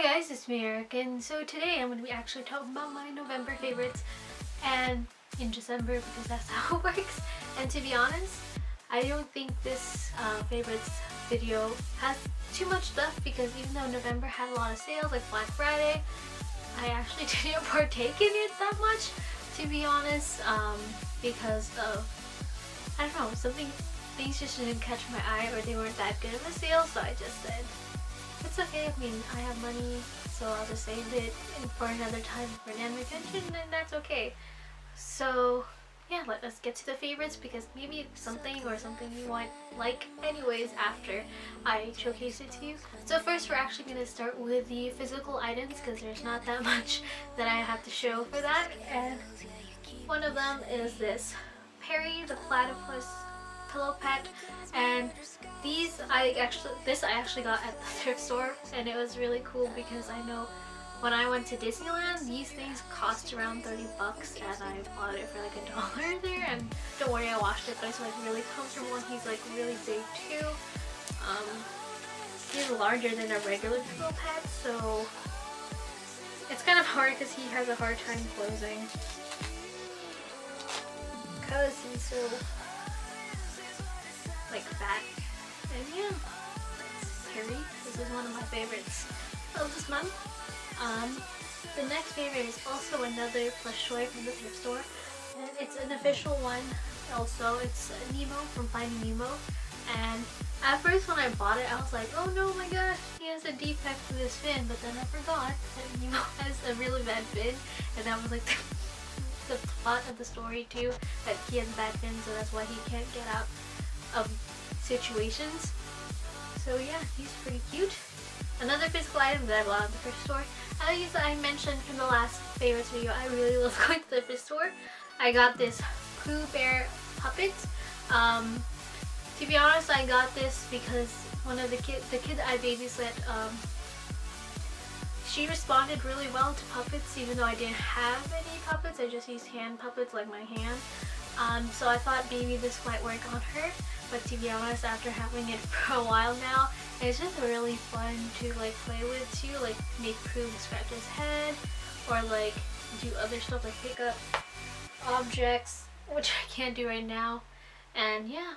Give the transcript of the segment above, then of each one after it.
Hi guys, it's me Eric, and so today I'm going to be actually talking about my November favorites and in December because that's how it works. And to be honest, I don't think this favorites video has too much stuff because even though November had a lot of sales like Black Friday, I actually didn't partake in it that much, to be honest, because of, I don't know, things just didn't catch my eye or they weren't that good of a sale, so I just said, it's okay, I mean, I have money, so I'll just save it for another time for an anime convention, and that's okay. So, yeah, let us get to the favorites because maybe it's something you want like anyways after I showcase it to you. So first we're actually going to start with the physical items because there's not that much that I have to show for that. And one of them is this Perry the Platypus pillow pet, and this I actually got at the thrift store, and it was really cool because I know when I went to Disneyland these things cost around 30 bucks and I bought it for like $1 there, and don't worry, I washed it, but it's like really comfortable and he's like really big too. He's larger than a regular pillow pet, so it's kind of hard because he has a hard time closing because he's so like fat. And yeah, that's Perry. This is one of my favorites of this month. The next favorite is also another plush toy from the thrift store, and it's an official one also. It's Nemo from Finding Nemo, and at first when I bought it I was like, oh no, my gosh, he has a defect in his fin, but then I forgot that Nemo has a really bad fin, and that was like the plot of the story too, that he has bad fin, so that's why he can't get out of situations. So yeah, he's pretty cute. Another physical item that I bought at the thrift store, as I mentioned in the last favorites video, I really love going to the thrift store. I got this Pooh Bear puppet. To be honest, I got this because one of the kid I babysit, she responded really well to puppets even though I didn't have any puppets. I just used hand puppets like my hand. So I thought maybe this might work on her, but to be honest, after having it for a while now, it's just really fun to like play with too, like make Pooh scratch his head or like do other stuff like pick up objects, which I can't do right now. And yeah,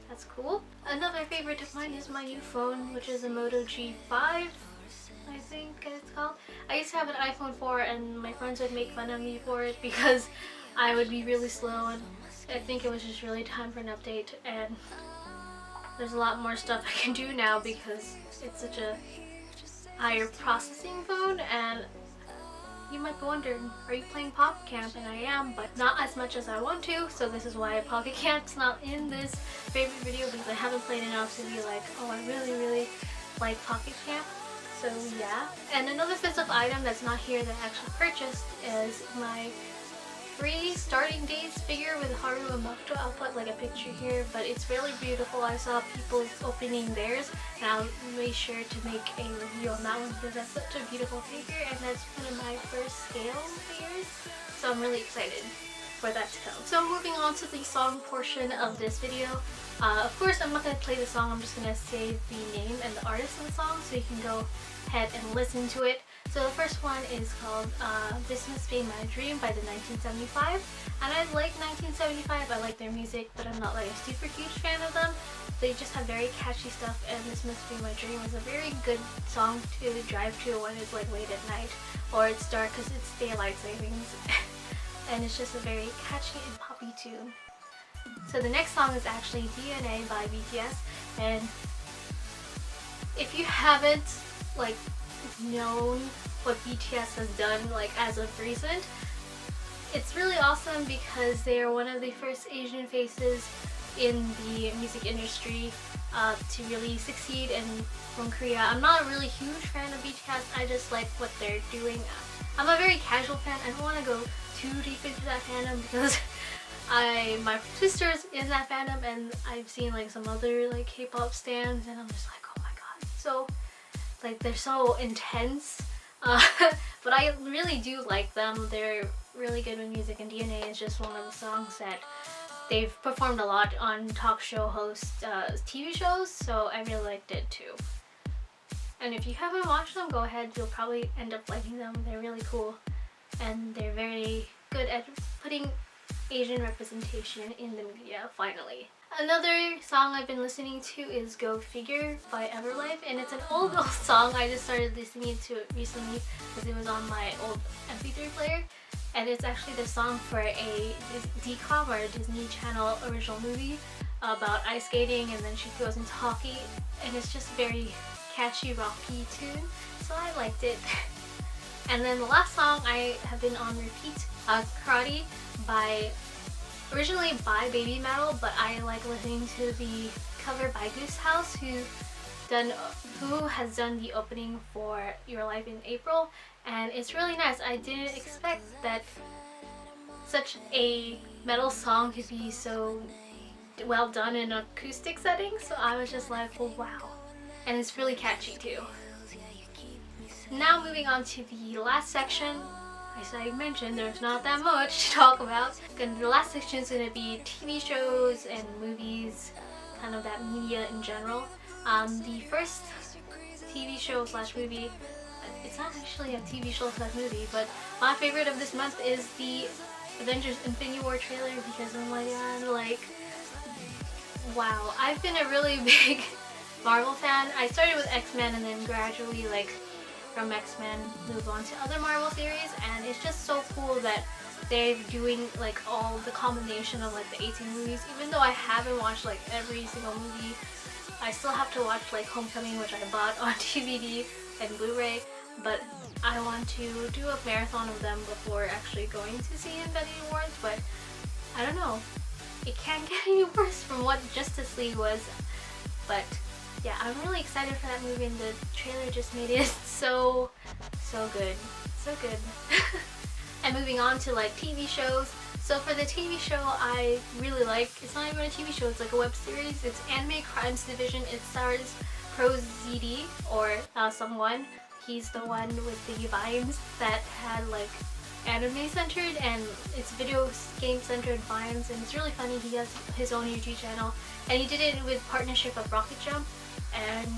that's cool. Another favorite of mine is my new phone, which is a Moto G5, I think it's called. I used to have an iPhone 4 and my friends would make fun of me for it because I would be really slow, and I think it was just really time for an update, and there's a lot more stuff I can do now because it's such a higher processing phone. And you might be wondering, are you playing Pocket Camp? And I am, but not as much as I want to, so this is why Pocket Camp's not in this favorite video, because I haven't played enough to be like, oh, I really like Pocket Camp. So yeah. And another physical item that's not here that I actually purchased is my free starting dates figure with Haru and Makoto. I'll put like a picture here, but it's really beautiful. I saw people opening theirs and I'll make sure to make a review on that one because that's such a beautiful figure, and that's one of my first scale figures, so I'm really excited for that to come. So moving on to the song portion of this video. Of course, I'm not going to play the song, I'm just going to say the name and the artist of the song so you can go ahead and listen to it. So the first one is called This Must Be My Dream by the 1975, and I like 1975, I like their music, but I'm not like a super huge fan of them. They just have very catchy stuff, and This Must Be My Dream is a very good song to drive to when it's like late at night or it's dark because it's daylight savings. And it's just a very catchy and poppy tune. So the next song is actually DNA by BTS, and if you haven't like known what BTS has done like as of recent, it's really awesome because they are one of the first Asian faces in the music industry to really succeed and from Korea. I'm not a really huge fan of BTS, I just like what they're doing. I'm a very casual fan. I don't want to go too deep into that fandom because my sister's in that fandom and I've seen like some other like K-pop stans and I'm just like, oh my god, so like they're so intense, but I really do like them. They're really good with music, and DNA is just one of the songs that they've performed a lot on talk show hosts TV shows, so I really liked it too. And if you haven't watched them, go ahead, you'll probably end up liking them. They're really cool and they're very good at putting Asian representation in the media, finally. Another song I've been listening to is Go Figure by Everlife, and it's an old song. I just started listening to it recently because it was on my old MP3 player, and it's actually the song for a DCOM or Disney Channel original movie about ice skating, and then she goes into hockey, and it's just very catchy rocky tune, so I liked it. And then the last song I have been on repeat, Karate originally by Baby Metal, but I like listening to the cover by Goose House, who has done the opening for Your Life in April, and it's really nice. I didn't expect that such a metal song could be so well done in an acoustic setting, so I was just like, well, wow. And it's really catchy too. Now moving on to the last section. As I mentioned, there's not that much to talk about. And the last section is going to be TV shows and movies, kind of that media in general. The first TV show slash movie, it's not actually a TV show slash movie, but my favorite of this month is the Avengers Infinity War trailer, because oh my god, like, wow. I've been a really big Marvel fan. I started with X-Men and then gradually, like, from X-Men move on to other Marvel series, and it's just so cool that they're doing like all the combination of like the 18 movies. Even though I haven't watched like every single movie, I still have to watch like Homecoming, which I bought on DVD and Blu-ray, but I want to do a marathon of them before actually going to see Infinity Wars. But I don't know, it can't get any worse from what Justice League was. But yeah, I'm really excited for that movie, and the trailer just made it so good. So good. And moving on to like TV shows. So for the TV show I really like, it's not even a TV show, it's like a web series. It's Anime Crimes Division. It stars Pro ZD, or someone. He's the one with the vines that had like anime centered, and it's video game centered vines, and it's really funny. He has his own YouTube channel, and he did it with partnership of Rocket Jump and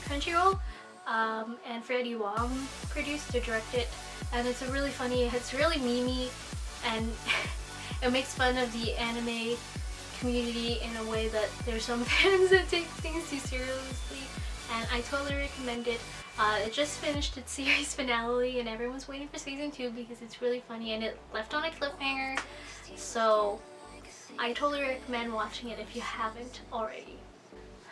Crunchyroll, and Freddie Wong produced or directed, and it's a really funny, it's really memey, and it makes fun of the anime community in a way that there's some fans that take things too seriously, and I totally recommend it. It just finished its series finale, and everyone's waiting for season 2 because it's really funny, and it left on a cliffhanger, so I totally recommend watching it if you haven't already.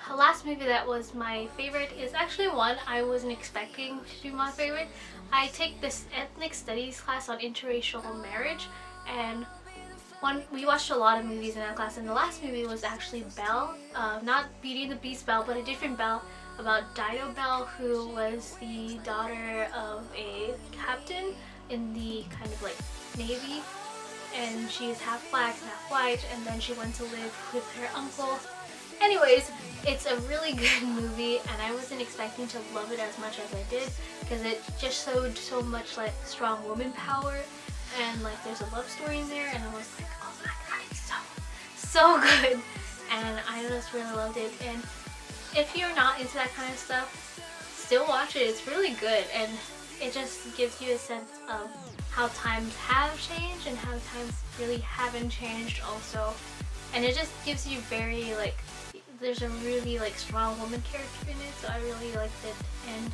The last movie that was my favorite is actually one I wasn't expecting to be my favorite. I take this ethnic studies class on interracial marriage, and we watched a lot of movies in that class, and the last movie was actually Belle, not Beauty and the Beast Belle, but a different Belle, about Dido Belle, who was the daughter of a captain in the kind of like Navy, and she's half black and half white, and then she went to live with her uncle. Anyways, it's a really good movie, and I wasn't expecting to love it as much as I did, because it just showed so much like strong woman power, and like there's a love story in there, and I was like, oh my god, it's so good, and I just really loved it. And if you're not into that kind of stuff, still watch it. It's really good, and it just gives you a sense of how times have changed and how times really haven't changed also, and it just gives you very like, there's a really like strong woman character in it, so I really liked it. And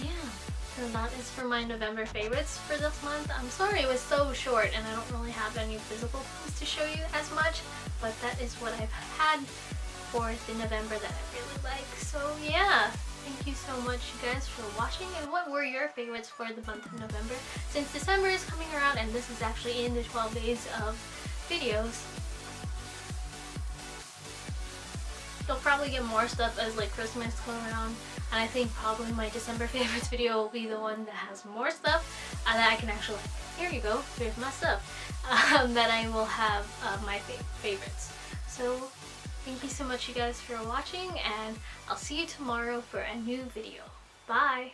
yeah, so that is for my November favorites for this month. I'm sorry it was so short and I don't really have any physical things to show you as much, but that is what I've had for the November that I really like. So yeah, thank you so much you guys for watching. And what were your favorites for the month of November? Since December is coming around and this is actually in the 12 days of videos, you'll probably get more stuff as like Christmas comes around, and I think probably my December favorites video will be the one that has more stuff, and that I can actually, here you go, here's my stuff, that I will have my favorites. So thank you so much you guys for watching, and I'll see you tomorrow for a new video. Bye!